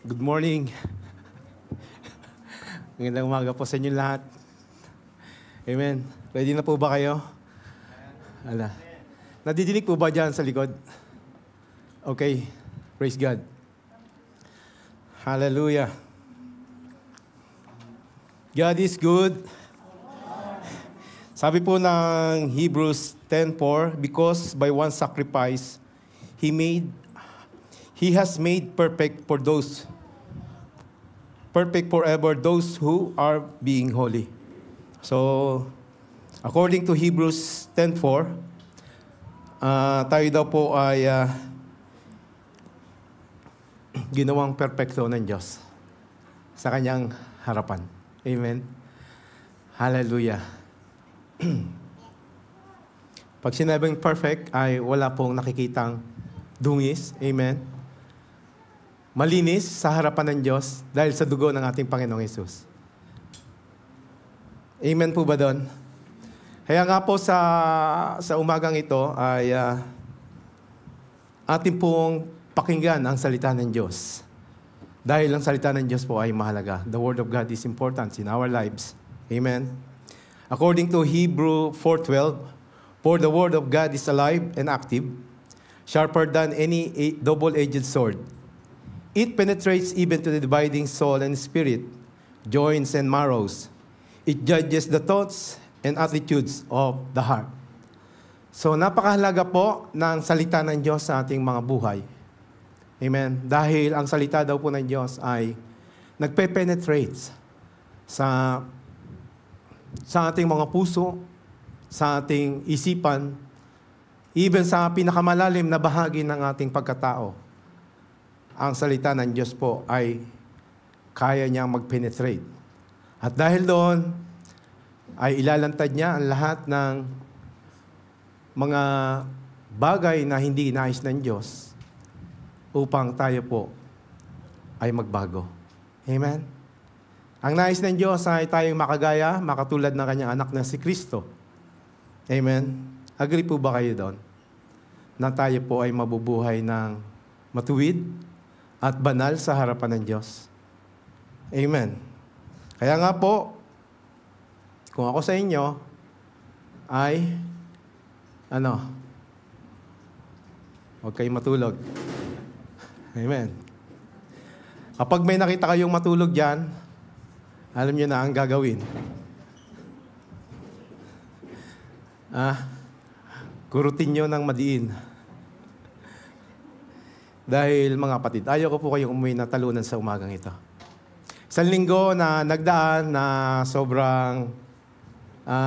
Good morning. Magandang umaga po sa inyo lahat. Amen. Ready na po ba kayo? Ala. Nadidinig po ba dyan sa likod? Okay. Praise God. Hallelujah. God is good. Sabi po ng Hebrews 10:4, because by one sacrifice, He has made perfect forever those who are being holy. So, according to Hebrews 10:4, tayo daw po ay ginawang perfecto ng Diyos sa kanyang harapan. Amen. Hallelujah. Pag sinabing perfect ay wala pong nakikitang dungis. Amen. Malinis sa harapan ng Diyos dahil sa dugo ng ating Panginoong Hesus. Amen po ba doon? Kaya nga po sa umagang ito ay ating pong pakinggan ang salita ng Diyos. Dahil ang salita ng Diyos po ay mahalaga. The Word of God is important in our lives. Amen. According to Hebrew 4:12, for the Word of God is alive and active, sharper than any double-edged sword. It penetrates even to the dividing soul and spirit, joints and marrows. It judges the thoughts and attitudes of the heart. So napakahalaga po ng salita ng Diyos sa ating mga buhay. Amen. Dahil ang salita daw po ng Diyos ay nagpe-penetrate sa ating mga puso, sa ating isipan, even sa pinakamalalim na bahagi ng ating pagkatao. Ang salita ng Diyos po ay kaya niyang mag-penetrate. At dahil doon, ay ilalantad niya ang lahat ng mga bagay na hindi nais ng Diyos upang tayo po ay magbago. Amen? Ang nais ng Diyos ay tayong makagaya, makatulad ng kanyang anak na si Kristo. Amen? Agree po ba kayo doon? Na tayo po ay mabubuhay ng matuwid at banal sa harapan ng Diyos. Amen. Kaya nga po, kung ako sa inyo, ay, huwag kayong matulog. Amen. Kapag may nakita kayong matulog dyan, alam nyo na ang gagawin. Kurutin nyo ng madiin. Dahil mga kapatid, ayaw ko po kayong umuwi na talunan sa umagang ito. Isang linggo na nagdaan na sobrang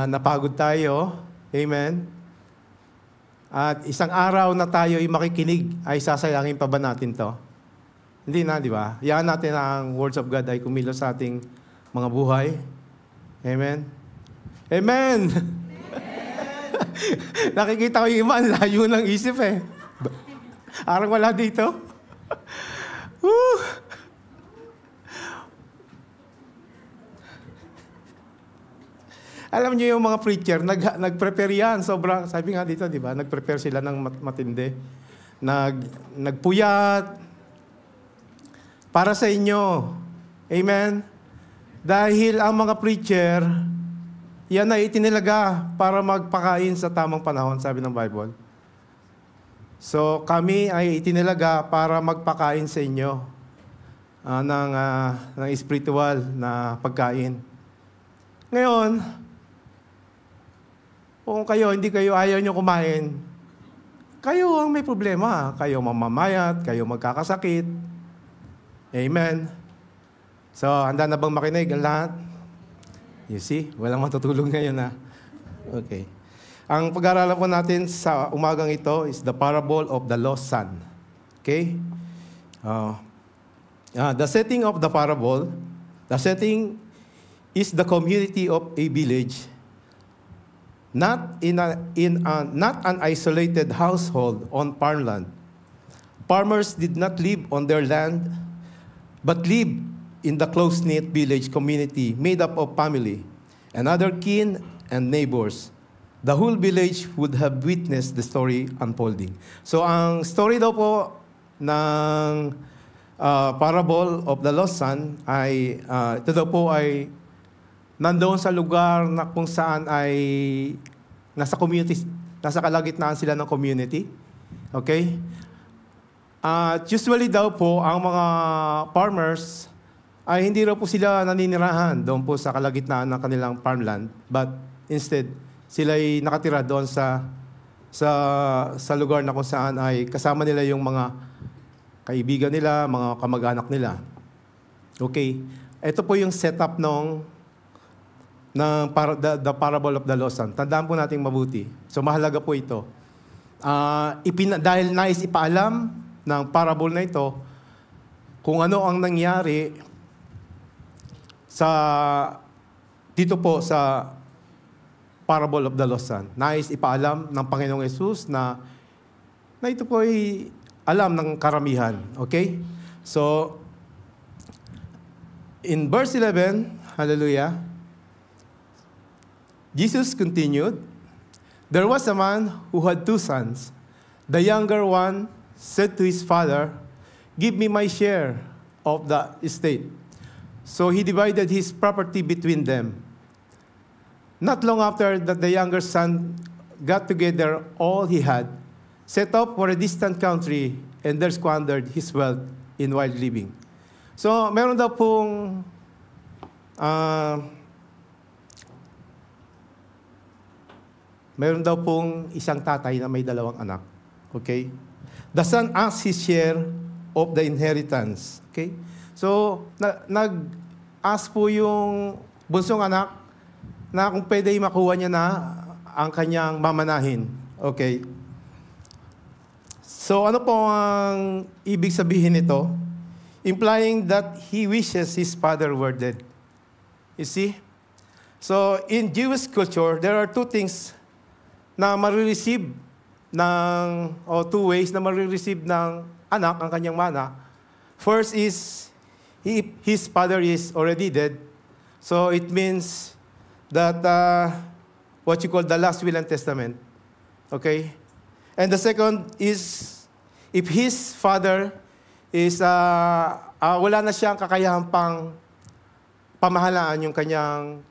napagod tayo. Amen. At isang araw na tayo ay makikinig, ay sasayangin pa ba natin to? Hindi na, di ba? Hayaan natin ang words of God ay kumilos sa ating mga buhay. Amen. Amen! Nakikita ko yung iba, layo ng isip eh. Arang wala dito. Alam niyo yung mga preacher, nag-prepare yan. Sobrang, sabi nga dito, di ba? Nag-prepare sila ng matindi. Nagpuyat. Para sa inyo. Amen? Dahil ang mga preacher, yan ay itinilaga para magpakain sa tamang panahon, sabi ng Bible. So, kami ay itinilaga para magpakain sa inyo ng spiritual na pagkain. Ngayon, kung hindi kayo ayaw nyo kumain, kayo ang may problema. Kayo mamamayat, kayo magkakasakit. Amen. So, handa na bang makinig ang lahat? You see? Walang matutulog ngayon na. Okay. Ang pag-aaralan po natin sa umagang ito is the parable of the lost son. Okay? The setting of the parable, the setting is the community of a village, not an isolated household on farmland. Farmers did not live on their land, but lived in the close-knit village community made up of family and other kin and neighbors. The whole village would have witnessed the story unfolding. So ang story daw po ng parable of the lost son ay, ito daw po ay nandoon sa lugar na kung saan ay nasa community, nasa kalagitnaan sila ng community. Okay? At usually daw po, ang mga farmers ay hindi raw po sila naninirahan doon po sa kalagitnaan ng kanilang farmland. But instead, sila ay nakatira doon sa lugar na kung saan ay kasama nila yung mga kaibigan nila, mga kamag-anak nila. Okay? Ito po yung setup the parable of the lost son. Tandaan po natin mabuti. So mahalaga po ito. Dahil nais ipaalam ng parable na ito kung ano ang nangyari dito po sa parable of the lost son. Nais ipaalam ng Panginoong Yesus na ito po ay alam ng karamihan. Okay? So, in verse 11, hallelujah, Jesus continued, "There was a man who had 2 sons. The younger one said to his father, 'Give me my share of the estate.' So he divided his property between them. Not long after that, the younger son got together all he had, set off for a distant country, and there squandered his wealth in wild living." So, meron daw pong isang tatay na may 2 anak. Okay? The son asked his share of the inheritance. Okay? So, nag-ask po yung bunsong anak na kung pwede makuha niya na ang kanyang mamanahin. Okay? So, ano po ang ibig sabihin nito? Implying that he wishes his father were dead. You see? So, in Jewish culture, there are 2 things na marireceive o 2 ways na marireceive ng anak ang kanyang mana. First is, his father is already dead. So, it means that what you call the last will and testament. Okay? And the second is, if his father is, wala na siyang kakayahang pamahalaan yung kanyang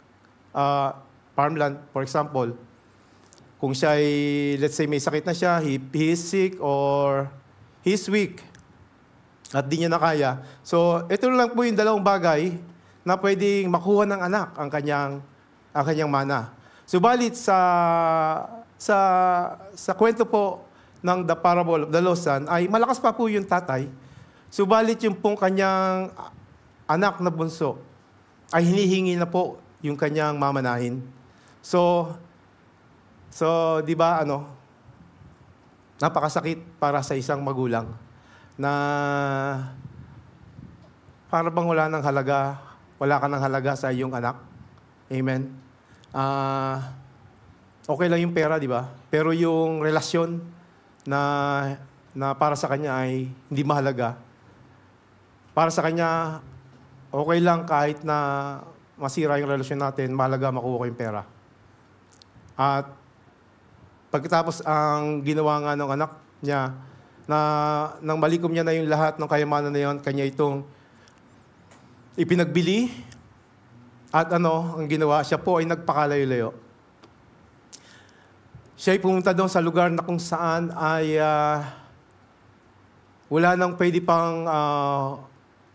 farmland, for example, kung siya ay, let's say may sakit na siya, he is sick or he's weak at di niya na kaya. So, ito lang po yung 2 bagay na pwedeng makuha ng anak ang kanyang mana. Subalit sa kwento po ng The Parable of the Lost Son ay malakas pa po yung tatay. Subalit yung pong kanyang anak na bunso ay hinihingi na po yung kanyang mamanahin. So, di ba, napakasakit para sa isang magulang na para bang wala ka ng halaga sa iyong anak. Amen? Okay lang yung pera, di ba? Pero yung relasyon na para sa kanya ay hindi mahalaga. Para sa kanya, okay lang kahit na masira yung relasyon natin, mahalaga makuha ko yung pera. At pagkatapos ang ginawa nga ng anak niya, nang malikom niya na yung lahat ng kayamanan na yun, kanya itong ipinagbili. At ang ginawa, siya po ay nagpakalayo-layo. Siya ay pumunta doon sa lugar na kung saan ay wala nang pwede pang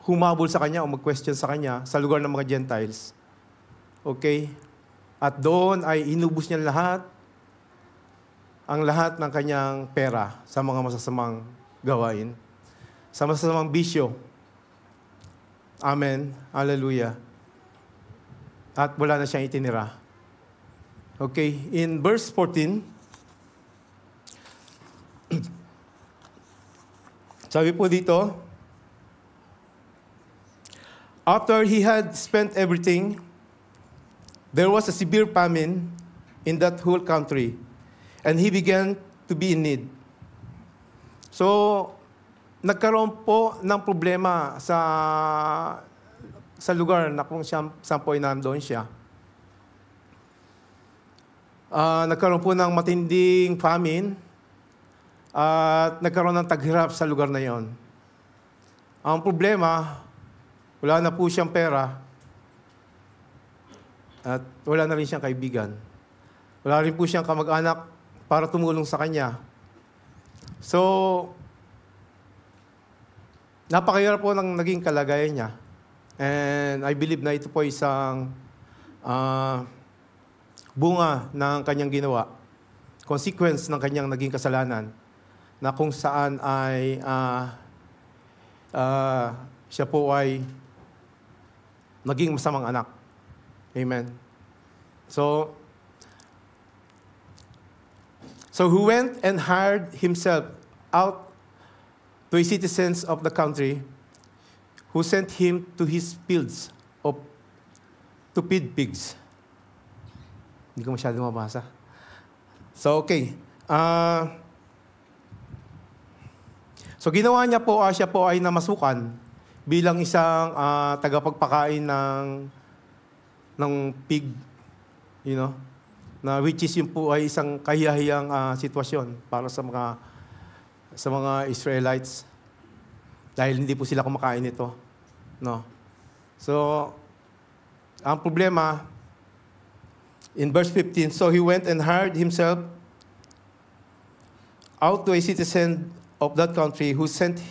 humabol sa kanya o mag-question sa kanya sa lugar ng mga Gentiles. Okay? At doon ay inubos niya ang lahat ng kanyang pera sa mga masasamang gawain, sa masasamang bisyo. Amen. Hallelujah. At wala na siyang itinira. Okay, in verse 14, sabi po dito, after he had spent everything, there was a severe famine in that whole country, and he began to be in need. So, nagkaroon po ng problema sa lugar na kung saan po ay nandoon siya. Nagkaroon po ng matinding famine at nagkaroon ng taghirap sa lugar na yon. Ang problema, wala na po siyang pera at wala na rin siyang kaibigan. Wala rin po siyang kamag-anak para tumulong sa kanya. So, napakahirap po ng naging kalagayan niya. And I believe na ito po isang bunga ng kanyang ginawa. Consequence ng kanyang naging kasalanan na kung saan ay siya po ay naging masamang anak. Amen. So he went and hired himself out to the citizens of the country who sent him to his fields to feed pigs. Hindi ko masyado mabasa. So, okay. So, ginawa niya po, siya po ay namasukan bilang isang tagapagpakain ng pig, na which is yun po ay isang kahiyahiyang sitwasyon para sa mga Israelites dahil hindi po sila kumakain nito. No. So, ang problema, in verse 15, so he went and hired himself out to a citizen of that country who sent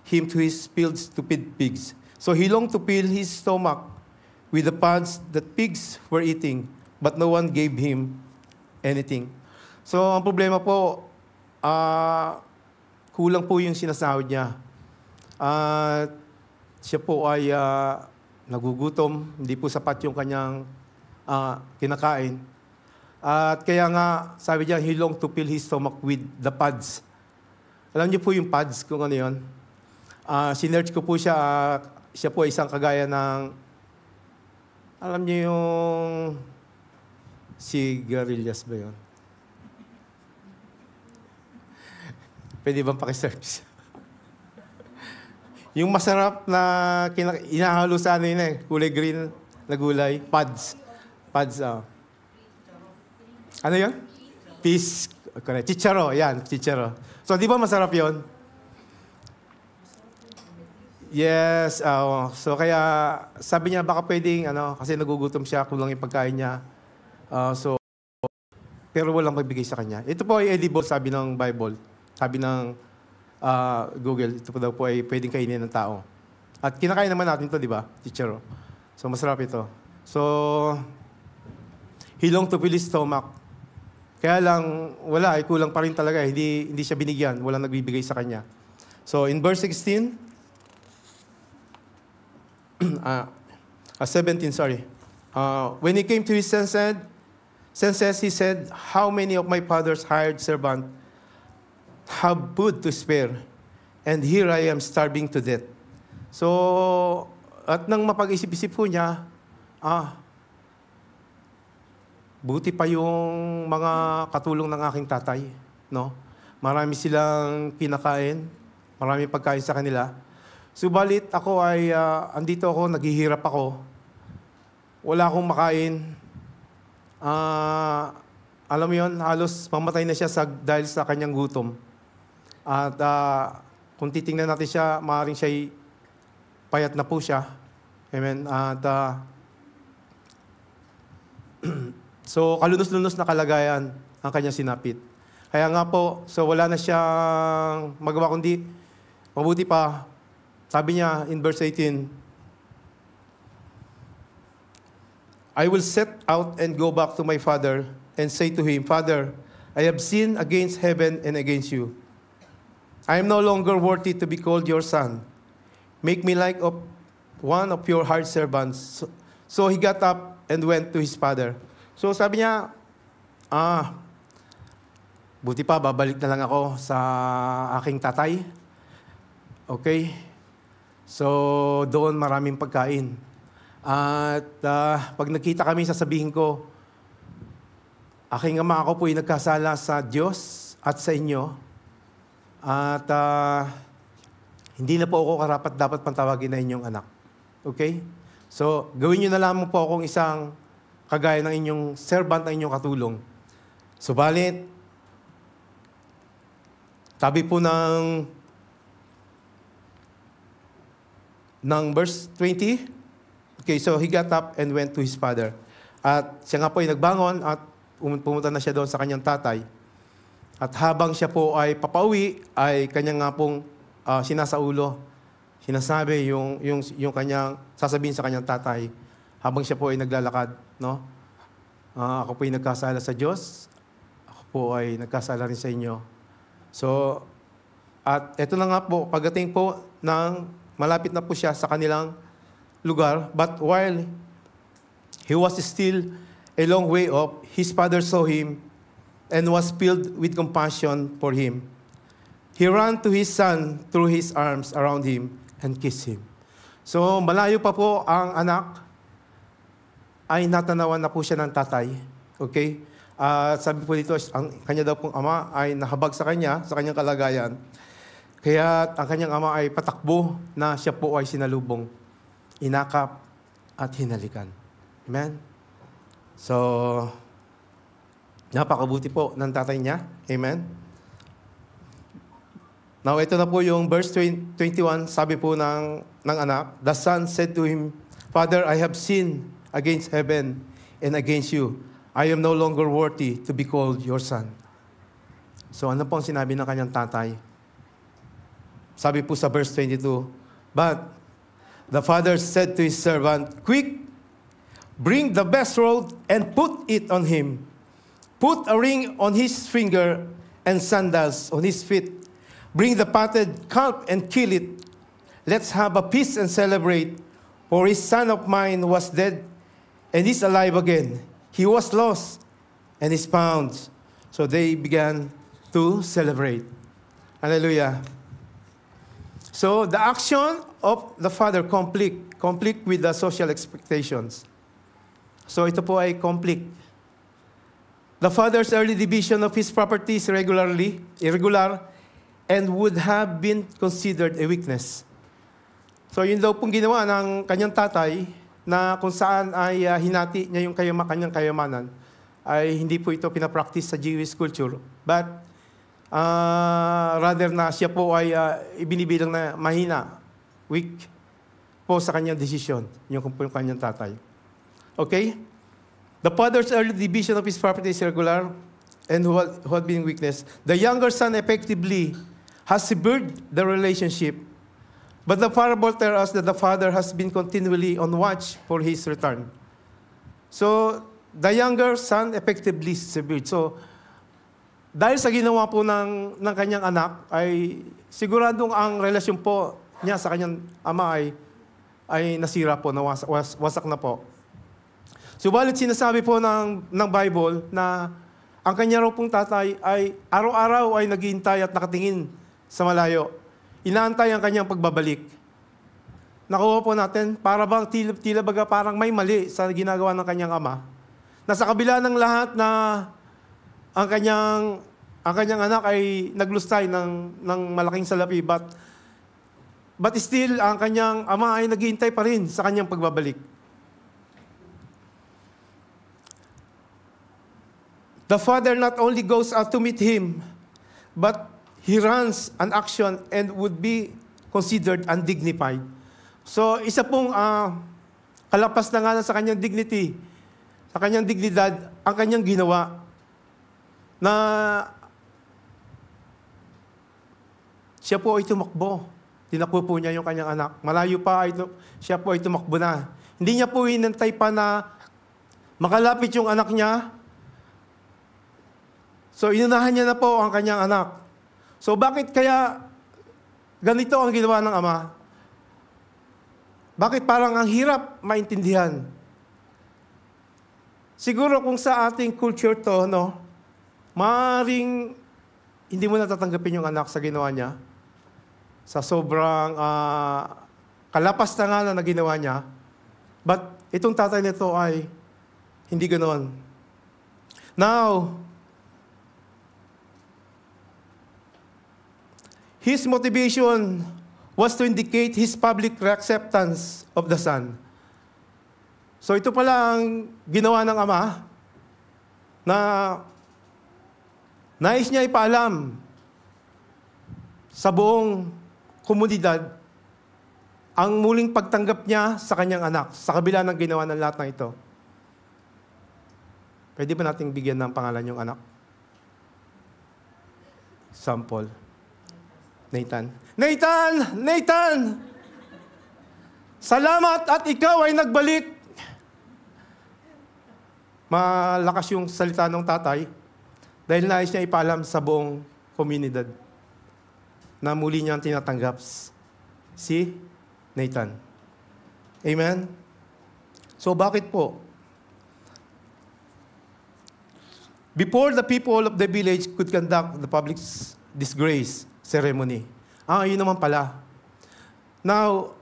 him to his fields to feed pigs. So he longed to fill his stomach with the pods that pigs were eating, but no one gave him anything. So ang problema po, kulang po yung sinasahod niya. Siya po ay nagugutom, hindi po sapat yung kanyang kinakain. At kaya nga, sabi niya, he longed to fill his stomach with the pods. Alam niyo po yung pods, kung ano yun? Sinerch ko po siya, siya po ay isang kagaya ng, alam niyo yung sigarilyas ba yun? Pwede bang pakisearch? Yung masarap na inahalo sa ano yun kulay green na gulay, pods. Pods, Ano yun? Peas. Correct. Chicharo, yan, chicharo. So, di ba masarap yun? Yes. So, kaya sabi niya baka pwedeng, kasi nagugutom siya, kulang yung pagkain niya. Pero walang magbigay sa kanya. Ito po ay edible, sabi ng Bible. Sabi ng Google, ito po daw po ay pwedeng kainin ng tao. At kinakain naman natin ito, di ba? Chicharo. So, masarap ito. So, he longed to fill his stomach. Kaya lang, wala, ay kulang pa rin talaga. Hindi siya binigyan. Walang nagbibigay sa kanya. So, in verse 16, 17, sorry. When he came to his senses, he said, how many of my father's hired servants have food to spare? And here I am starving to death. So, at nang mapag-isip-isip po niya, buti pa yung mga katulong ng aking tatay, no? Marami silang kinakain, marami pagkain sa kanila. Subalit ako ay, andito ako, naghihirap ako. Wala akong makain. Alam mo yun, halos mamatay na siya dahil sa kanyang gutom. At kung titingnan natin siya, maaaring siya'y payat na po siya. Amen. At so, kalunos-lunos na kalagayan ang kanyang sinapit. Kaya nga po, so wala na siyang magawa kundi, mabuti pa, sabi niya in verse 18, I will set out and go back to my father and say to him, Father, I have sinned against heaven and against you. I am no longer worthy to be called your son. Make me like one of your hired servants. So he got up and went to his father. So sabi niya, buti pa, babalik na lang ako sa aking tatay. Okay? So doon maraming pagkain. At pag nakita kami, sasabihin ko, aking ama, ako po ay nagkasala sa Diyos at sa inyo. At hindi na po ako karapat dapat pantawagin na inyong anak. Okay? So, gawin nyo na lamang po akong isang kagaya ng inyong servant, ng inyong katulong. Subalit, sabi po ng ng verse 20. Okay, so he got up and went to his father. At siya nga po ay nagbangon at pumunta na siya doon sa kanyang tatay. At habang siya po ay papauwi, ay kanyang nga pong sinasaulo. Sinasabi yung kanyang, sasabihin sa kanyang tatay, habang siya po ay naglalakad, no? Ako po ay nagkasala sa Diyos. Ako po ay nagkasala rin sa inyo. So, at ito na nga po, pagdating po ng malapit na po siya sa kanilang lugar, but while he was still a long way off, his father saw him and was filled with compassion for him. He ran to his son, threw his arms around him, and kissed him. So, malayo pa po ang anak, ay natanawan na po siya ng tatay. Okay? Sabi po dito, ang kanya daw pong ama ay nahabag sa kanyang kalagayan. Kaya ang kanyang ama ay patakbo na siya po ay sinalubong, inakap at hinalikan. Amen? So, napakabuti po ng tatay niya. Amen? Now, ito na po yung verse 21, sabi po ng anak, the son said to him, Father, I have sinned against heaven and against you. I am no longer worthy to be called your son. So, ano po ang sinabi ng kanyang tatay? Sabi po sa verse 22, but the father said to his servant, quick, bring the best robe and put it on him. Put a ring on his finger and sandals on his feet. Bring the fatted calf and kill it. Let's have a feast and celebrate. For his son of mine was dead and is alive again. He was lost and is found. So they began to celebrate. Hallelujah. So the action of the father conflict with the social expectations. So ito po ay conflict. The father's early division of his properties irregular, and would have been considered a weakness. So yun daw pong ginawa ng kanyang tatay, na kung saan ay hinati niya yung kanyang kayamanan, ay hindi po ito pinapractice sa Jewish culture. But rather na siya po ay ibinibilang na mahina, weak po sa kanyang desisyon, yung kanyang tatay. Okay? The father's early division of his property is irregular and who had been weakness. The younger son effectively has severed the relationship. But the parable tells us that the father has been continually on watch for his return. So, the younger son effectively severed. So, dahil sa ginawa po ng kanyang anak, ay siguradong ang relasyon po niya sa kanyang ama ay nasira po, wasak na po. Subalit sinasabi po ng Bible na ang kanya raw pong tatay ay araw-araw ay naghihintay at nakatingin sa malayo. Inaantay ang kanyang pagbabalik. Nakuha po natin, para bang tila baga parang may mali sa ginagawa ng kanyang ama. Nasa kabila ng lahat na ang kanyang anak ay naglustay ng malaking salapi, but still, ang kanyang ama ay naghihintay pa rin sa kanyang pagbabalik. The father not only goes out to meet him, but he runs an action and would be considered undignified. So, isa pong kalapas na nga sa kanyang dignity, sa kanyang dignidad, ang kanyang ginawa na siya po ay tumakbo. Tinakbo po niya yung kanyang anak. Malayo pa, siya po ay tumakbo na. Hindi niya po hinantay pa na makalapit yung anak niya. So, inunahan niya na po ang kanyang anak. So, bakit kaya ganito ang ginawa ng ama? Bakit parang ang hirap maintindihan? Siguro kung sa ating culture to, no, maaaring hindi mo natatanggapin yung anak sa ginawa niya. Sa sobrang kalapas na nga na ginawa niya. But itong tatay nito ay hindi ganoon. Now, his motivation was to indicate his public acceptance of the son. So ito pala ang ginawa ng ama na nais niya ipaalam sa buong komunidad ang muling pagtanggap niya sa kanyang anak, sa kabila ng ginawa ng lahat ng ito. Pwede ba nating bigyan ng pangalan yung anak? Sample. Nathan. Nathan! Nathan! Salamat at ikaw ay nagbalik. Malakas yung salita ng tatay dahil nais niya ipaalam sa buong komunidad na muli niyang tinatanggap si Nathan. Amen? So bakit po? Before the people of the village could conduct the public disgrace ceremony. Yun naman pala. Now,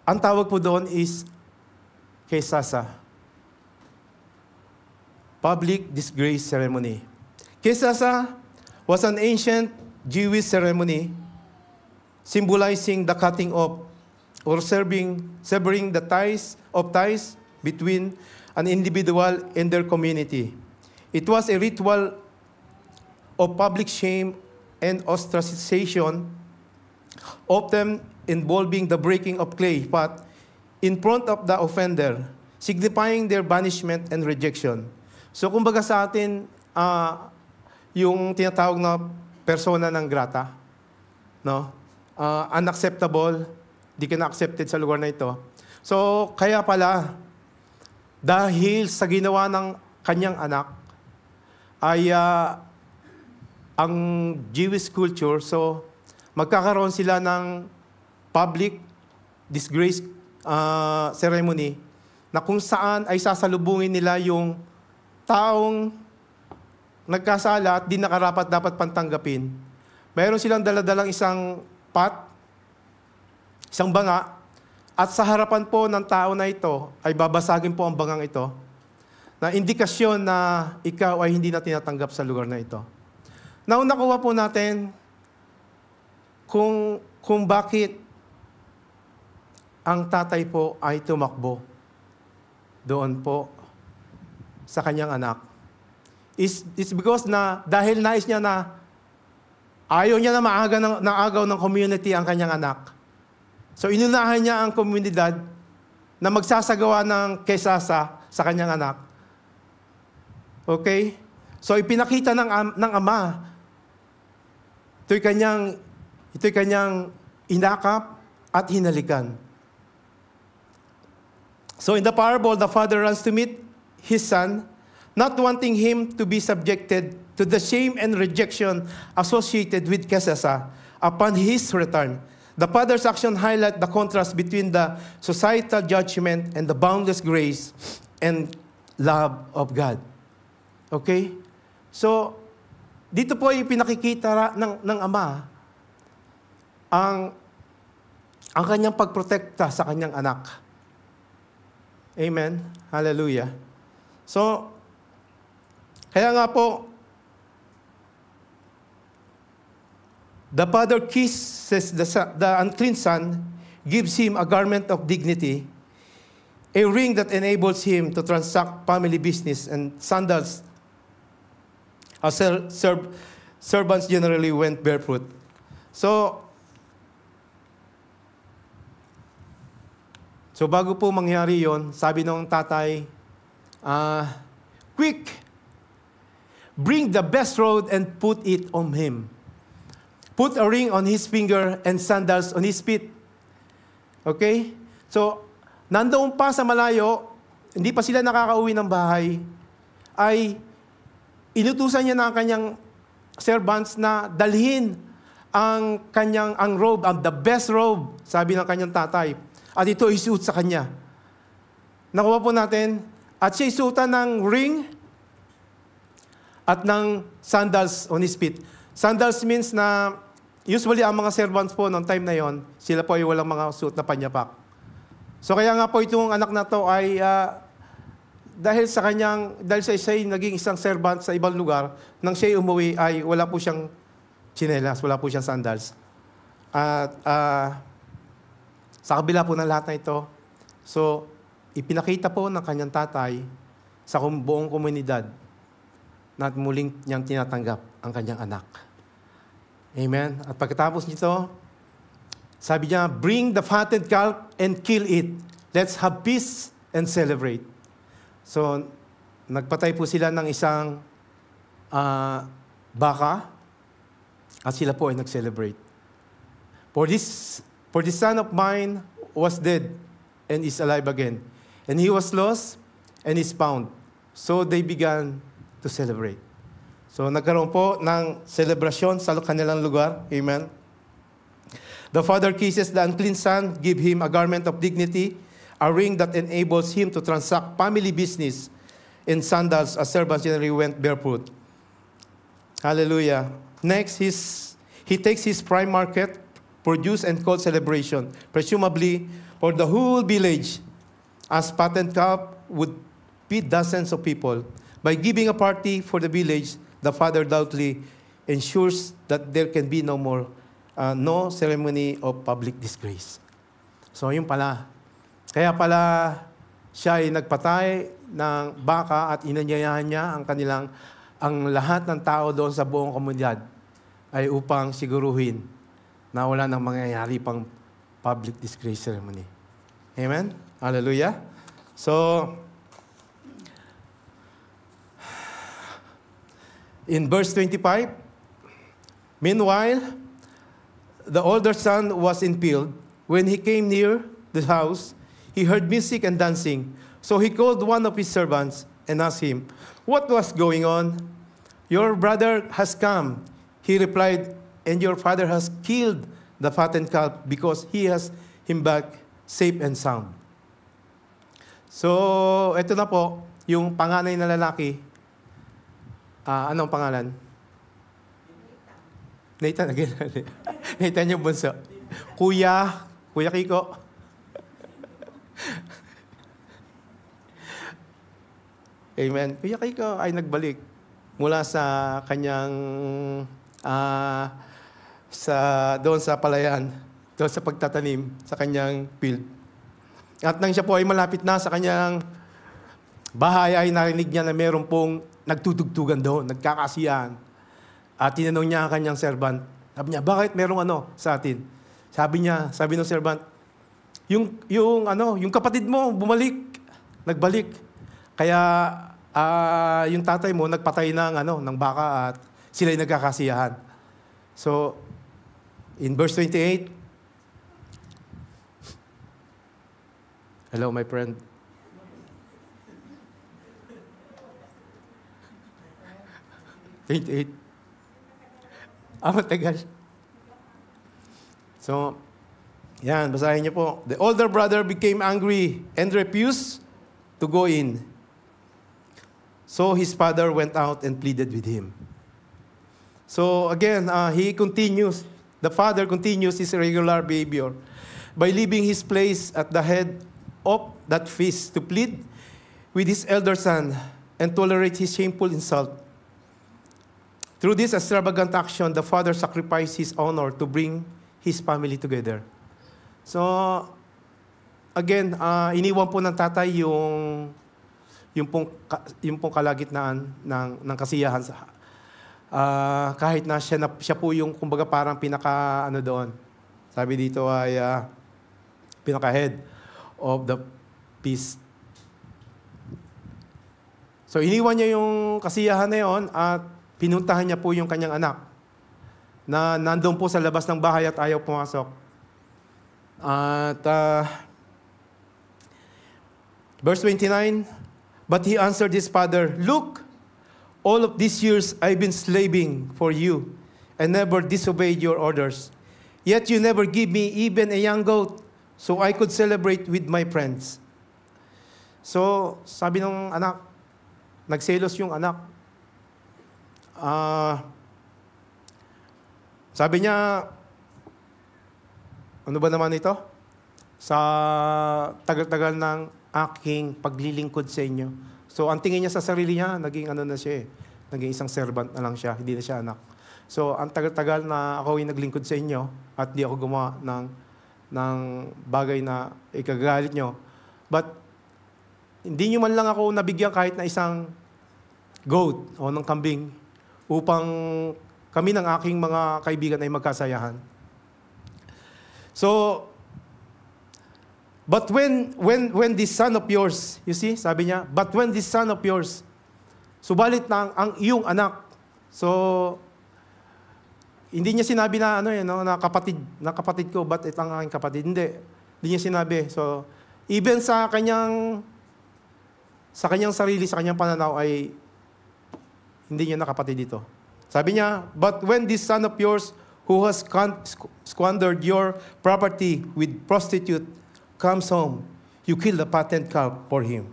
ang tawag po doon is Kesasa. Public disgrace ceremony. Kesasa was an ancient Jewish ceremony symbolizing the cutting off or severing the ties between an individual and their community. It was a ritual of public shame and ostracization, often involving the breaking of clay pot in front of the offender, signifying their banishment and rejection. So kumbaga sa atin, yung tinatawag na persona non grata, no? Unacceptable, di ka na-accepted sa lugar na ito. So, kaya pala, dahil sa ginawa ng kanyang anak, ay ang Jewish culture, so magkakaroon sila ng public disgrace ceremony na kung saan ay sasalubungin nila yung taong nagkasala at di nakarapat dapat pantanggapin. Mayroon silang daladalang isang pot, isang banga, at sa harapan po ng tao na ito, ay babasagin po ang bangang ito, na indikasyon na ikaw ay hindi na tinatanggap sa lugar na ito. Now, nakuha po natin kung bakit ang tatay po ay tumakbo doon po sa kanyang anak. It's because na dahil nais niya na ayaw niya na maagaw ng community ang kanyang anak. So inunahan niya ang komunidad na magsasagawa ng kesasa sa kanyang anak. Okay? So ipinakita ng ama. Ito'y kanyang inakap at hinalikan. So in the parable, the father runs to meet his son, not wanting him to be subjected to the shame and rejection associated with kesasa upon his return. The father's action highlight the contrast between the societal judgment and the boundless grace and love of God. Okay? So, dito po ay pinakikita ng ama ang kanyang pagprotekta sa kanyang anak. Amen? Hallelujah. So, kaya nga po, the father kisses the unclean son, gives him a garment of dignity, a ring that enables him to transact family business, and sandals. As servants generally went barefoot. So bago po mangyari yon, sabi ng tatay, quick, bring the best robe and put it on him. Put a ring on his finger and sandals on his feet. Okay? So, nandoon pa sa malayo, hindi pa sila nakakauwi ng bahay, ay inutusan niya ng kanyang servants na dalhin ang robe, the best robe, sabi ng kanyang tatay. At ito isuot sa kanya. Nakuha po natin, at siya isuotan ng ring at ng sandals on his feet. Sandals means na usually ang mga servants po noong time na yon, sila po ay walang mga suot na panyapak. So kaya nga po itong anak na to ay dahil sa siya naging isang servant sa ibang lugar, nang siya umuwi ay wala po siyang tsinelas, wala po siyang sandals. At sa kabila po ng lahat na ito, so ipinakita po ng kanyang tatay sa buong komunidad na muling niyang tinatanggap ang kanyang anak. Amen? At pagkatapos nito, Sabi niya, bring the fatted calf and kill it. Let's have peace and celebrate. So, nagpatay po sila ng isang baka at sila po ay nag-celebrate. For this son of mine was dead and is alive again. And he was lost and is found. So they began to celebrate. So nagkaroon po ng celebration sa kanilang lugar. Amen. The father kisses the unclean son, give him a garment of dignity, a ring that enables him to transact family business in sandals as servants generally went barefoot. Hallelujah. Next, he takes his prime market, produce and call celebration, presumably for the whole village, as fattened calf would feed dozens of people. By giving a party for the village, the father doubtly ensures that there can be no ceremony of public disgrace. So yun pala. Kaya pala siya ay nagpatay ng baka at inanyayahan niya ang lahat ng tao doon sa buong komunidad ay upang siguruhin na wala nang mangyayari pang public disgrace ceremony. Amen? Hallelujah? So, in verse 25, meanwhile, the older son was in field. When he came near the house, he heard music and dancing. So he called one of his servants and asked him, "What was going on?" "Your brother has come," he replied, "and your father has killed the fattened calf because he has him back safe and sound." So, ito na po, yung panganay na lalaki. Anong pangalan? Nathan again. Nathan yung bunso. Kuya Kiko. Amen. Kuya Kiko ay nagbalik mula sa kanyang doon sa palayan, doon sa pagtatanim sa kanyang field. At nang siya po ay malapit na sa kanyang bahay, ay narinig niya na meron pong nagtutugtugan doon, nagkakasiyahan. At tinanong niya ang kanyang servant. Sabi niya, bakit merong sa atin? Sabi ng servant, yung kapatid mo bumalik, nagbalik. Kaya yung tatay mo nagpatay ng baka at sila'y nagkakasiyahan. So, in verse 28, hello, my friend. Matagal. So, yan, basahin niyo po. The older brother became angry and refused to go in. So his father went out and pleaded with him. So again, the father continues his regular behavior by leaving his place at the head of that feast to plead with his elder son and tolerate his shameful insult. Through this extravagant action, the father sacrificed his honor to bring his family together. So, again, iniwan po ng tatay yung pong kalagitnaan ng kasiyahan. Kahit na siya po yung, kumbaga, parang doon. Sabi dito ay pinaka-head of the feast. So, iniwan niya yung kasiyahan na yun at pinuntahan niya po yung kanyang anak na nandun po sa labas ng bahay at ayaw pumasok. At verse 29, but he answered his father, "Look, all of these years I've been slaving for you and never disobeyed your orders. Yet you never give me even a young goat so I could celebrate with my friends." So, sabi ng anak, nagselos yung anak. Sabi niya, ano ba naman ito? Sa tagal-tagal ng aking paglilingkod sa inyo. So, ang tingin niya sa sarili niya, naging na siya eh. Naging isang servant na lang siya, hindi na siya anak. So, ang tagal-tagal na ako ay naglingkod sa inyo at di ako gumawa ng bagay na ikagalit nyo. But, hindi nyo man lang ako nabigyan kahit na isang goat o ng kambing upang kami ng aking mga kaibigan ay magkasayahan. So, but when this son of yours, you see, sabi niya, but when this son of yours, subalit na ang iyong anak. So, hindi niya sinabi na, na kapatid ko, but itang aking kapatid. Hindi niya sinabi. So, even sa kanyang sarili, sa kanyang pananaw ay hindi niya nakapatid dito. Sabi niya, but when this son of yours who has squandered your property with prostitute comes home, you kill the fattened calf for him.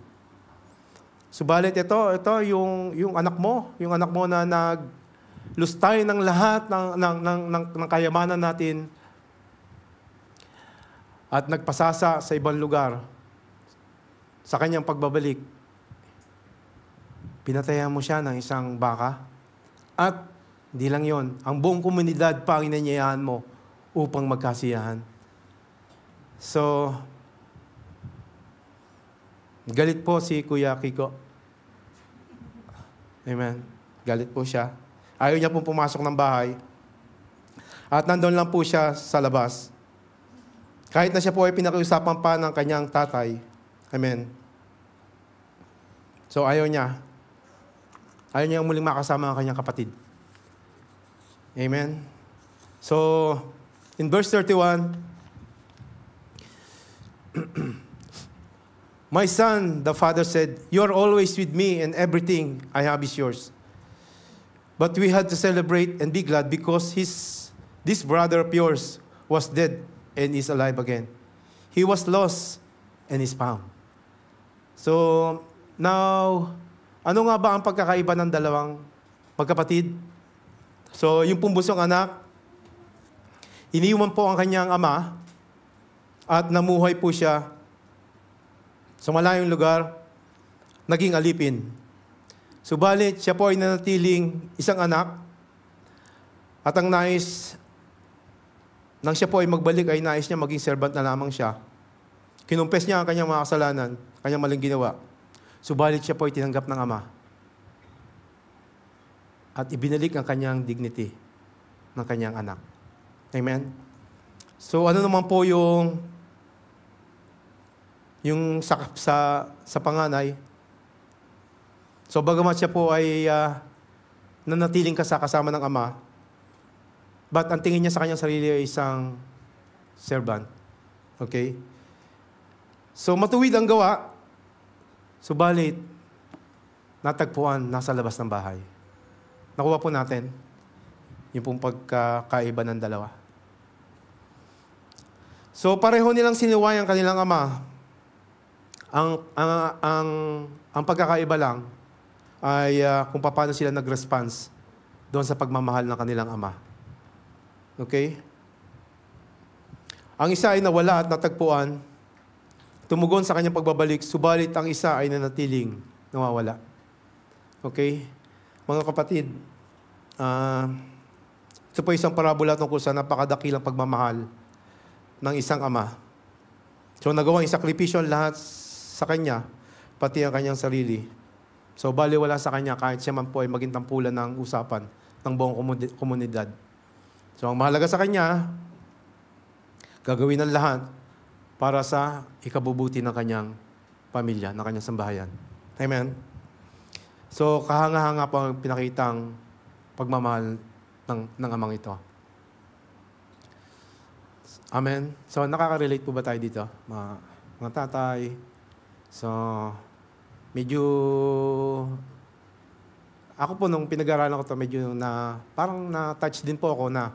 Subalit ito yung anak mo na naglustay ng lahat ng kayamanan natin at nagpasasa sa ibang lugar sa kanyang pagbabalik. Pinatayan mo siya ng isang baka at hindi lang yon, ang buong komunidad pa ang inanyayahan mo upang magkasiyahan. So, galit po si Kuya Kiko. Amen. Galit po siya. Ayaw niya pong pumasok ng bahay. At nandun lang po siya sa labas. Kahit na siya po ay pinakiusapan pa ng kanyang tatay. Amen. So, ayaw niya. Ayaw niya muling makasama ang kanyang kapatid. Amen. So, in verse 31, my son, the father said, you are always with me and everything I have is yours. But we had to celebrate and be glad because this brother of yours was dead and is alive again. He was lost and is found. So, now, ano nga ba ang pagkakaiba ng dalawang magkapatid? So, yung pumbusong anak, iniwan po ang kanyang ama at namuhay po siya sa malayong lugar, naging alipin. Subalit, siya po ay nanatiling isang anak at ang nais, nang siya po ay magbalik, ay nais niya maging servant na lamang siya. Kinumpes niya ang kanyang mga kasalanan, kanyang maling ginawa. Subalit, siya po ay tinanggap ng ama. At ibinalik ang kanyang dignity ng kanyang anak. Amen? So, ano naman po yung sa panganay? So, bagamat siya po ay nanatiling kasama ng ama, but ang tingin niya sa kanyang sarili ay isang servant. Okay? So, matuwid ang gawa, subalit, natagpuan nasa labas ng bahay. Nakuha po natin yung pong pagkakaiba ng dalawa. So, pareho nilang sinuway ang kanilang ama. Ang pagkakaiba lang ay kung paano sila nag-response doon sa pagmamahal ng kanilang ama. Okay? Ang isa ay nawala at natagpuan, tumugon sa kanyang pagbabalik, subalit ang isa ay nanatiling nawawala. Okay? Mga kapatid, ito po isang parabola tungkol sa napakadakilang pagmamahal ng isang ama. So, nagawang isakripisyo lahat sa kanya, pati ang kanyang sarili. So, baliwala sa kanya kahit siya man po ay maging tampulan ng usapan ng buong komunidad. So, ang mahalaga sa kanya, gagawin ng lahat para sa ikabubuti ng kanyang pamilya, ng kanyang sambahayan. Amen? So, kahanga-hanga po ang pinakitang pagmamahal ng amang ito. Amen? So, nakaka-relate po ba tayo dito? Mga tatay. So, medyo... Ako po, nung pinag-aralan ko ito, medyo parang na-touch din po ako na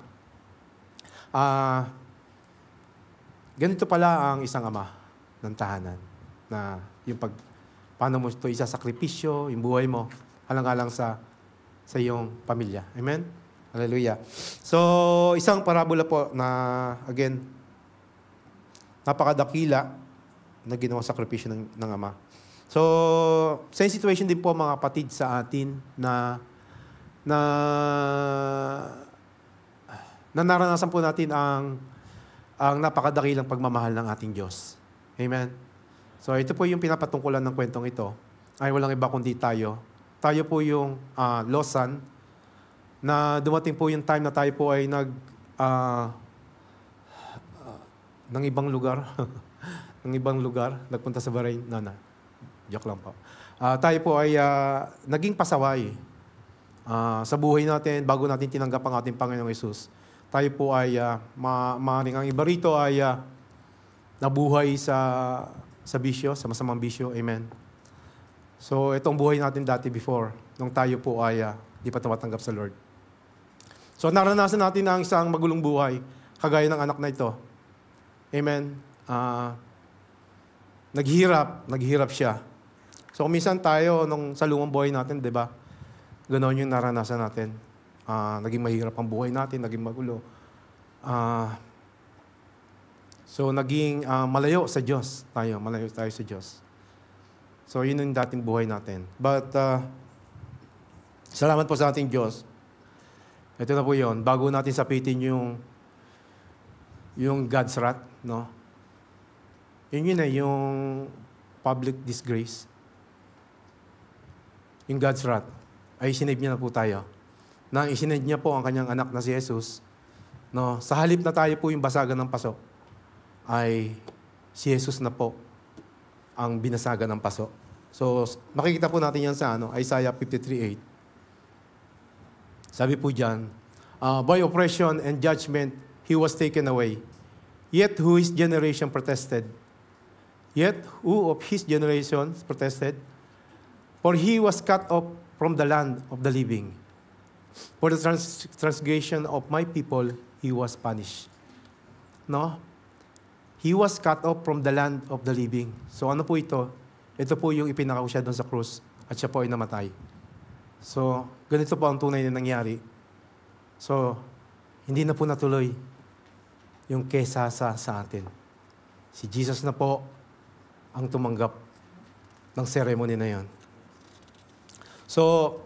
ganito pala ang isang ama ng tahanan. Na yung paano mo ito isasakripisyo, yung buhay mo, alang-alang sa iyong pamilya. Amen? Hallelujah. So, isang parabola po na, again, napakadakila na ginawang sakripisyo ng ama. So, same situation din po mga kapatid sa atin na naranasan po natin ang napakadakilang pagmamahal ng ating Diyos. Amen? So, ito po yung pinapatungkulan ng kwentong ito. Ay walang iba kundi tayo. Tayo po yung lost son na dumating po yung time na tayo po ay ng ibang lugar. ng ibang lugar, nagpunta sa Bahrain. No. Joke lang po. Tayo po ay naging pasaway sa buhay natin bago natin tinanggap ang ating Panginoong Hesus. Tayo po ay maaaring ang iba rito ay nabuhay sa bisyo, sa masamang bisyo. Amen. So, itong buhay natin dati before, nung tayo po ay di pa tumatanggap sa Lord. So, naranasan natin ang isang magulong buhay, kagaya ng anak na ito. Amen. Naghihirap siya. So, minsan tayo, nung sa lumang buhay natin, di ba? Ganoon yung naranasan natin. Naging mahirap ang buhay natin, naging magulo. So, naging malayo sa Diyos tayo. Malayo tayo sa Diyos. So, yun yung dating buhay natin. But, salamat po sa ating Diyos. Ito na po yun. Bago natin sapitin yung God's wrath, no? Yun yung public disgrace. Yung God's wrath, ay isinave niya na po tayo. Nang isinave niya po ang kanyang anak na si Jesus, no? Sa halip na tayo po yung basagan ng paso, ay si Jesus na po ang binasagan ng paso. So, makikita po natin yan sa Isaiah 53:8. Sabi po dyan, by oppression and judgment, he was taken away. Yet who his generation protested? Yet who of his generation protested? For he was cut off from the land of the living. For the transgression of my people, he was punished. No? He was cut off from the land of the living. So ano po ito? Ito po yung ipinakaw siya doon sa krus at siya po ay namatay. So, ganito po ang tunay na nangyari. So, hindi na po natuloy yung kesasa sa atin. Si Jesus na po ang tumanggap ng ceremony na yon. So,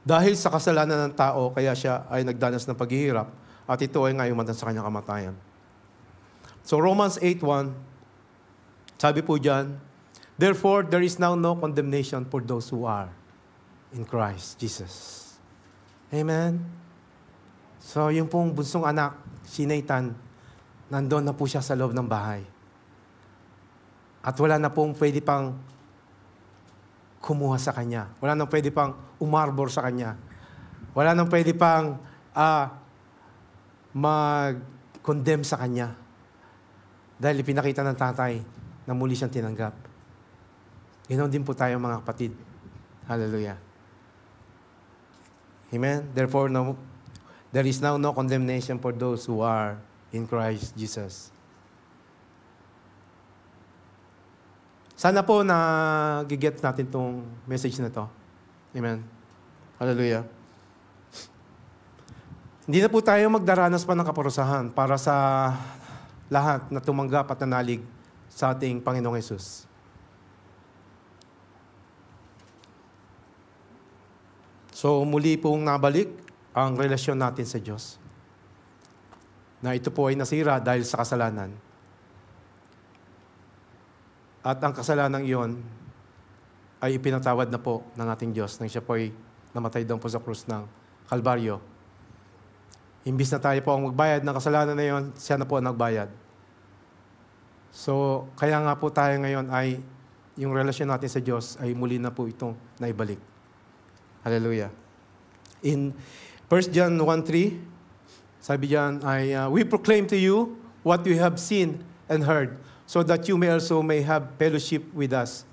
dahil sa kasalanan ng tao, kaya siya ay nagdanas ng paghihirap at ito ay ngayon umatan sa kanyang kamatayan. So, Romans 8:1, sabi po dyan, therefore, there is now no condemnation for those who are in Christ Jesus. Amen? So, yung pong bunsong anak, si Nathan, nandoon na po siya sa loob ng bahay. At wala na pong pwede pang kumuha sa kanya. Wala nang pwede pang umarbor sa kanya. Wala nang pwede pang mag-condemn sa kanya. Dahil ipinakita ng tatay na muli siyang tinanggap. Ganoon din po tayo mga kapatid. Hallelujah. Amen? Therefore, there is now no condemnation for those who are in Christ Jesus. Sana po na giget natin itong message na to. Amen? Hallelujah. Hindi na po tayo magdaranas pa ng kaparusahan para sa lahat na tumanggap at nanalig sa ating Panginoong Hesus. So, muli pong nabalik ang relasyon natin sa Diyos. Na ito po ay nasira dahil sa kasalanan. At ang kasalanan iyon ay ipinatawad na po ng ating Diyos nang siya po ay namatay doon po sa krus ng Kalbaryo. Imbis na tayo po ang magbayad ng kasalanan na iyon, siya na po ang nagbayad. So, kaya nga po tayo ngayon ay yung relasyon natin sa Diyos ay muli na po itong naibalik. Hallelujah. In 1 John 1:3, sabi diyan ay, we proclaim to you what we have seen and heard, so that you may also have fellowship with us.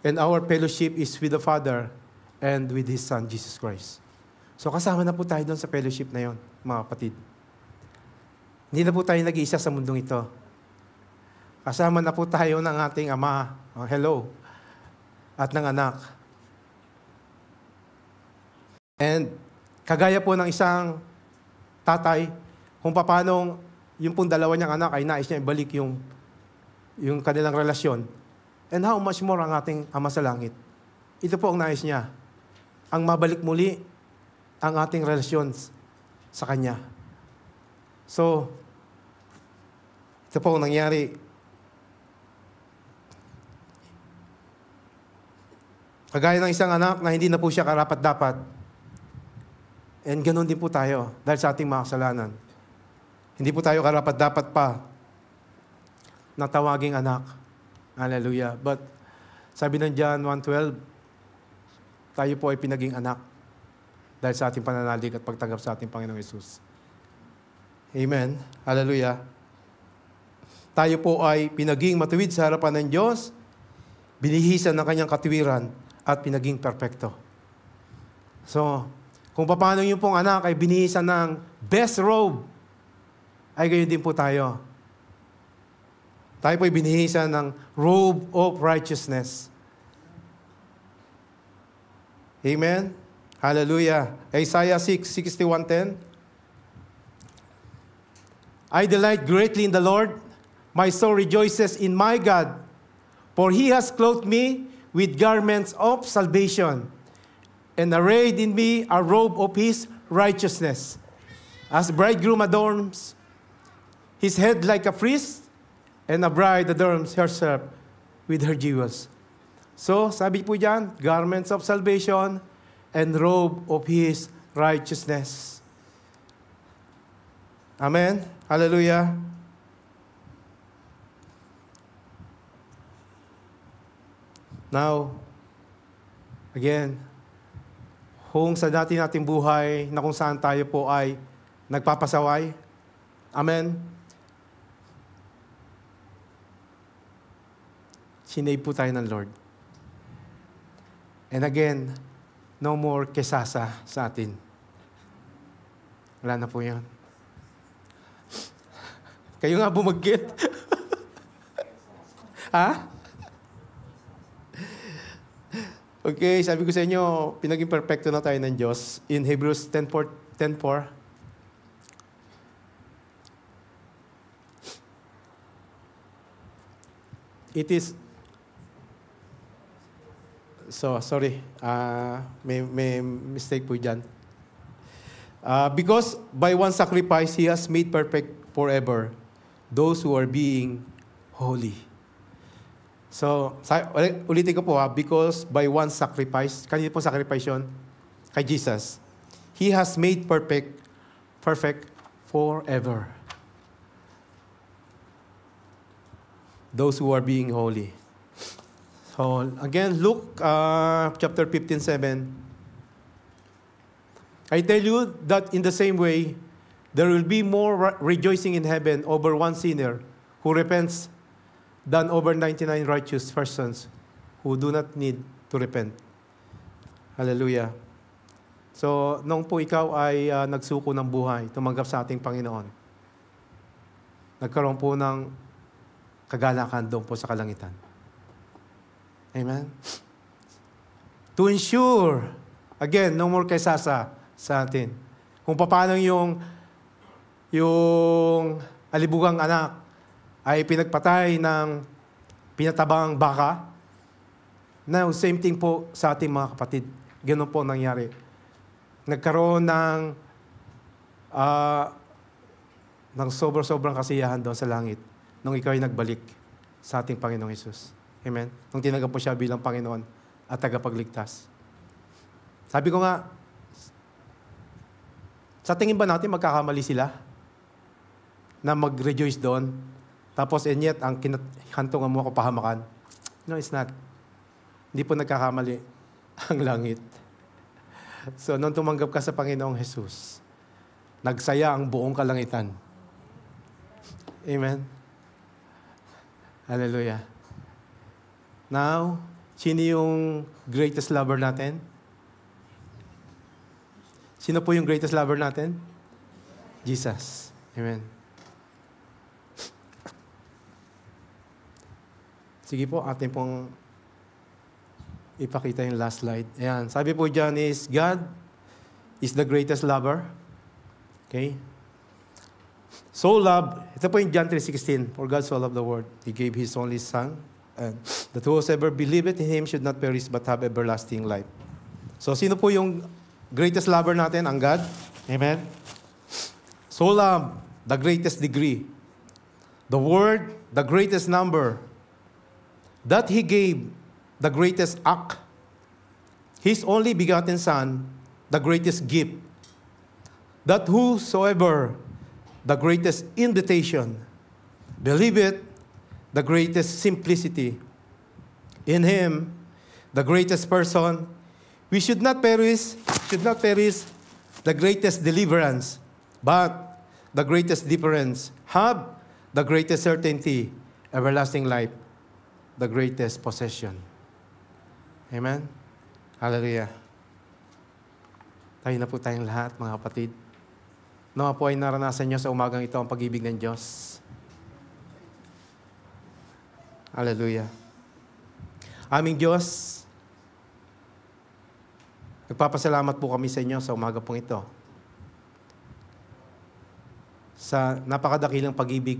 And our fellowship is with the Father and with His Son, Jesus Christ. So kasama na po tayo doon sa fellowship na yon, mga kapatid. Hindi na po tayo nag-iisa sa mundong ito. Kasama na po tayo ng ating Ama, hello, at ng anak. And kagaya po ng isang tatay, kung paano yung pong dalawa niyang anak ay nais niya ibalik yung kanilang relasyon. And how much more ang ating Ama sa langit. Ito po ang nais niya. Ang mabalik muli ang ating relasyon sa Kanya. So, ito po ang nangyari. Kagaya ng isang anak na hindi na po siya karapat-dapat. And ganun din po tayo dahil sa ating mga kasalanan. Hindi po tayo karapat-dapat pa na tawaging anak. Hallelujah. But sabi ng John 1:12, tayo po ay pinaging anak dahil sa ating pananalig at pagtanggap sa ating Panginoong Hesus. Amen. Hallelujah. Tayo po ay pinaging matuwid sa harapan ng Diyos, binihisan ng kanyang katuwiran at pinaging perpekto. So, kung paano yung pong anak ay binihisan ng best robe, ay gayon din po tayo. Tayo po ay binihisan ng robe of righteousness. Amen? Hallelujah. Isaiah 6:61-10. I delight greatly in the Lord. My soul rejoices in my God. For He has clothed me with garments of salvation and arrayed in me a robe of His righteousness. As bridegroom adorns his head like a priest, and a bride adorns herself with her jewels. So, sabi po dyan, garments of salvation and robe of His righteousness. Amen? Hallelujah. Now, again, kung sa dati nating buhay na kung saan tayo po ay nagpapasaway, amen? Sinave po tayo ng Lord. And again, no more kesasa sa atin. Wala na po yan. Kayo nga bumagkit. Ha? Okay, sabi ko sa inyo, pinaging perfecto na tayo ng Diyos. In Hebrews 10:4. It is... So, sorry. May mistake po dyan. Because by one sacrifice, He has made perfect forever those who are being holy. So, ulitin ko po because by one sacrifice, kanina po sacrifice yun? Kay Jesus. He has made perfect forever those who are being holy. So, again, Luke chapter 15:7. I tell you that in the same way, there will be more rejoicing in heaven over one sinner who repents than over 99 righteous persons who do not need to repent. Hallelujah. So, nung po ikaw ay nagsuko ng buhay, tumanggap sa ating Panginoon, nagkaroon po ng kagalakan doon po sa kalangitan. Amen? To ensure, again, no more kesasa sa atin. Kung paano yung alibugang anak ay pinagpatay ng pinatabang baka, now, same thing po sa ating mga kapatid. Ganun po nangyari. Nagkaroon ng sobrang kasiyahan doon sa langit nung ikaw ay nagbalik sa ating Panginoong Hesus. Amen? Nung tinanggap po siya bilang Panginoon at tagapagligtas. Sabi ko nga, sa tingin ba natin magkakamali sila na mag-rejoice doon? Tapos, and yet, ang hantungan mo ako pahamakan. No, it's not. Hindi po nagkakamali ang langit. So, nung tumanggap ka sa Panginoong Hesus, nagsaya ang buong kalangitan. Amen? Hallelujah. Now, sino yung greatest lover natin? Sino po yung greatest lover natin? Jesus. Amen. Sige po, atin pong ipakita yung last slide. Ayan. Sabi po dyan is, God is the greatest lover. Okay? So love, ito po yung John 3:16. For God so loved the world, He gave His only Son, and that whosoever believeth in Him should not perish but have everlasting life. So, sino po yung greatest lover natin? Ang God. Amen? So love, the greatest degree. The Word, the greatest number. That He gave the greatest act. His only begotten Son, the greatest gift. that whosoever, the greatest invitation, believe it, the greatest simplicity. In Him, the greatest person, we should not perish, the greatest deliverance, but the greatest difference, have the greatest certainty, everlasting life, the greatest possession. Amen? Hallelujah. Tayo na po tayong lahat, mga kapatid. Nawa po ay naranasan nyo sa umagang ito ang pag-ibig ng Diyos. Hallelujah. Aming Diyos, nagpapasalamat po kami sa inyo sa umaga pong ito. Sa napakadakilang pag-ibig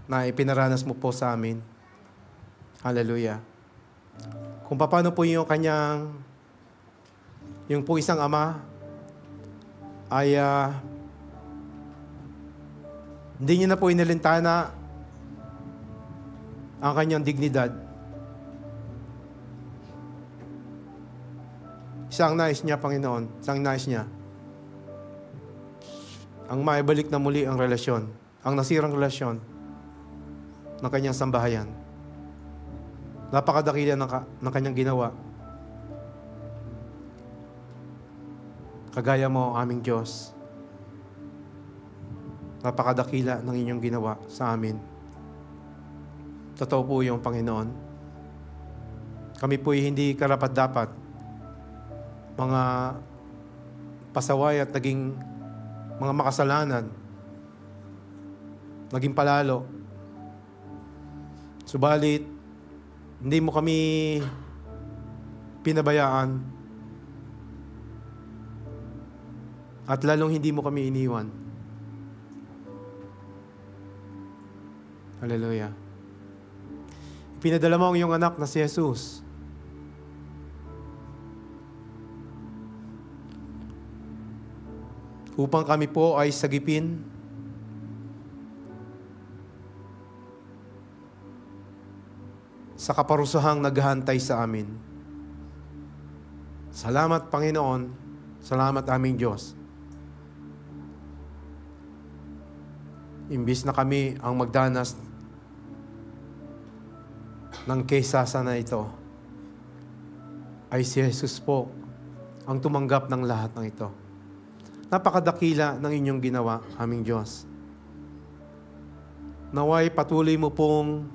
na ipinaranas mo po sa amin. Hallelujah. Kung paano po yung po isang ama ay hindi niya na po inalintana ang kanyang dignidad. Isang nais niya, Panginoon, ang maibalik na muli ang relasyon, ang nasirang relasyon ng kanyang sambahayan. Napakadakila ng kanyang ginawa. Kagaya mo, aming Diyos. Napakadakila ng inyong ginawa sa amin. Totoo po yung Panginoon. Kami po'y hindi karapat-dapat mga pasaway at naging mga makasalanan. Naging palalo. Subalit, hindi mo kami pinabayaan at lalong hindi mo kami iniwan. Hallelujah. Pinadala mo ang iyong anak na si Jesus upang kami po ay sagipin sa kaparusahang naghahantay sa amin. Salamat, Panginoon. Salamat, aming Diyos. Imbis na kami ang magdanas ng kesasa na ito, ay si Jesus po ang tumanggap ng lahat ng ito. Napakadakila ng inyong ginawa, aming Diyos. Naway patuloy mo pong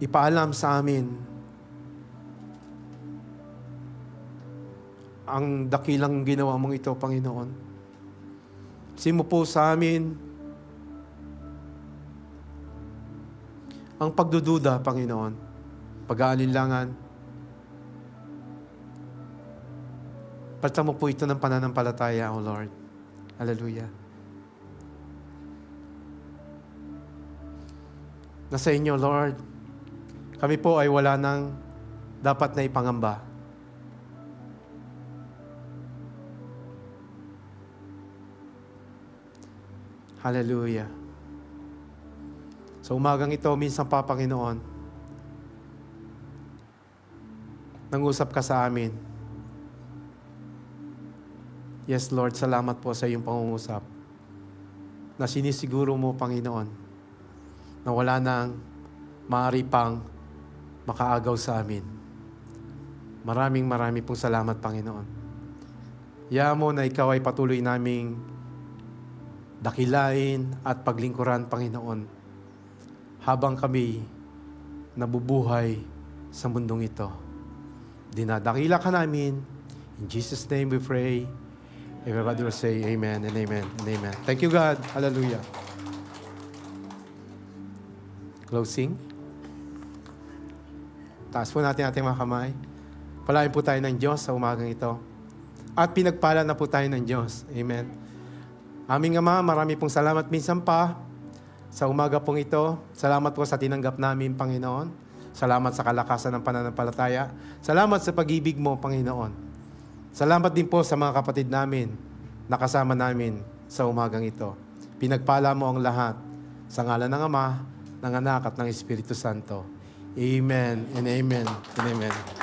ipaalam sa amin ang dakilang ginawa mong ito, Panginoon. Simo po sa amin ang pagdududa, Panginoon, pag-aalinlangan. Palitan mo po ito ng pananampalataya, O Lord. Hallelujah. Nasa inyo, Lord, kami po ay wala nang dapat na ipangamba. Hallelujah. Sa umagang ito, minsan pa, Panginoon, nangusap ka sa amin. Yes, Lord, salamat po sa iyong pangungusap na sinisiguro mo, Panginoon, na wala nang maaari pang makaagaw sa amin. Maraming pong salamat, Panginoon. Hayaan mo na ikaw ay patuloy naming dakilain at paglingkuran, Panginoon, habang kami nabubuhay sa mundong ito. Dinadakila ka namin. In Jesus' name we pray. Everybody will say amen and amen and amen. Thank you, God. Hallelujah. Closing. Taas po natin ating mga kamay. Palain po tayo ng Diyos sa umagang ito. At pinagpala na po tayo ng Diyos. Amen. Aming Ama, marami pong salamat minsan pa sa umaga pong ito. Salamat po sa tinanggap namin, Panginoon. Salamat sa kalakasan ng pananampalataya. Salamat sa pag-ibig mo, Panginoon. Salamat din po sa mga kapatid namin na kasama namin sa umagang ito. Pinagpala mo ang lahat sa ngalan ng Ama, ng Anak at ng Espiritu Santo. Amen and amen and amen.